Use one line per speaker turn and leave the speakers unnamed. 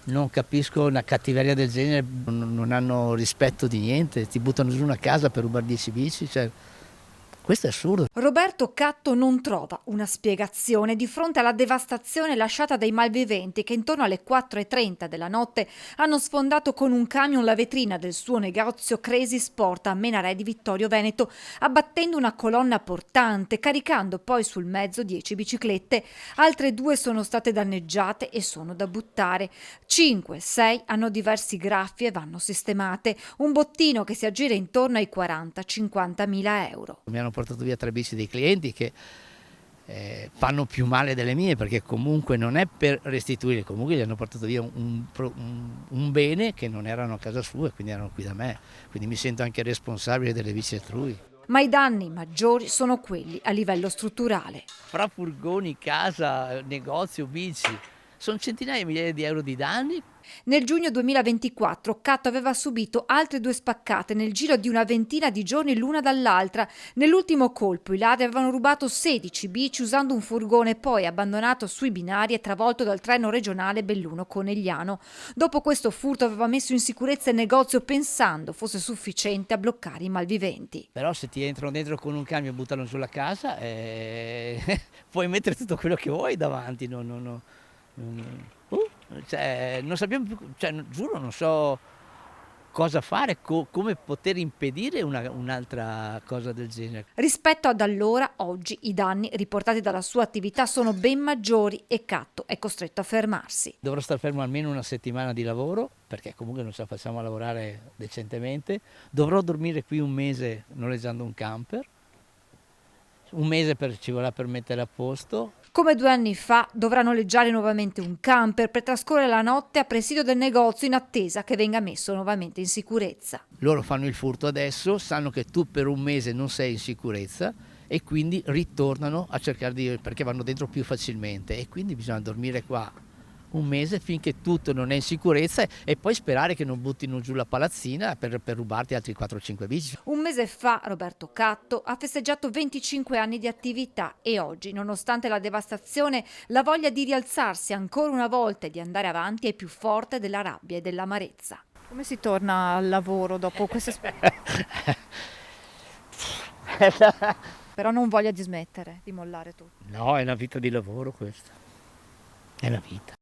Non capisco una cattiveria del genere, non hanno rispetto di niente, ti buttano giù una casa per rubare 10 bici, cioè, questo è assurdo.
Roberto Catto non trova una spiegazione di fronte alla devastazione lasciata dai malviventi che intorno alle 4:30 della notte hanno sfondato con un camion la vetrina del suo negozio Crazy Sport a Menarè di Vittorio Veneto, abbattendo una colonna portante, caricando poi sul mezzo 10 biciclette. Altre 2 sono state danneggiate e sono da buttare. 5, 6 hanno diversi graffi e vanno sistemate. Un bottino che si aggira intorno ai 40-50 mila euro.
Mi hanno portato via 3 bici dei clienti che fanno più male delle mie, perché comunque non è per restituire, comunque gli hanno portato via un bene che non erano a casa sua e quindi erano qui da me, quindi mi sento anche responsabile delle bici altrui.
Ma i danni maggiori sono quelli a livello strutturale.
Fra furgoni, casa, negozio, bici, sono centinaia di migliaia di euro di danni.
Nel giugno 2024 Catto aveva subito altre 2 spaccate nel giro di una ventina di giorni l'una dall'altra. Nell'ultimo colpo i ladri avevano rubato 16 bici usando un furgone poi abbandonato sui binari e travolto dal treno regionale Belluno-Conegliano. Dopo questo furto aveva messo in sicurezza il negozio pensando fosse sufficiente a bloccare i malviventi.
Però se ti entrano dentro con un camion e buttano sulla casa, puoi mettere tutto quello che vuoi davanti. Cioè, non sappiamo più, cioè, giuro, non so cosa fare, come poter impedire un'altra cosa del genere.
Rispetto ad allora, oggi i danni riportati dalla sua attività sono ben maggiori e Catto è costretto a fermarsi.
Dovrò star fermo almeno una settimana di lavoro, perché comunque non ce la facciamo a lavorare decentemente. Dovrò dormire qui un mese noleggiando un camper. Un mese ci vorrà per mettere a posto.
Come 2 anni fa dovrà noleggiare nuovamente un camper per trascorrere la notte a presidio del negozio in attesa che venga messo nuovamente in sicurezza.
Loro fanno il furto adesso, sanno che tu per un mese non sei in sicurezza e quindi ritornano a cercare perché vanno dentro più facilmente e quindi bisogna dormire qua un mese finché tutto non è in sicurezza e poi sperare che non buttino giù la palazzina per rubarti altri 4-5 bici.
Un mese fa Roberto Catto ha festeggiato 25 anni di attività e oggi, nonostante la devastazione, la voglia di rialzarsi ancora una volta e di andare avanti è più forte della rabbia e dell'amarezza. Come si torna al lavoro dopo questa esperienza? Però non voglia di smettere, di mollare tutto.
No, è una vita di lavoro questa, è una vita.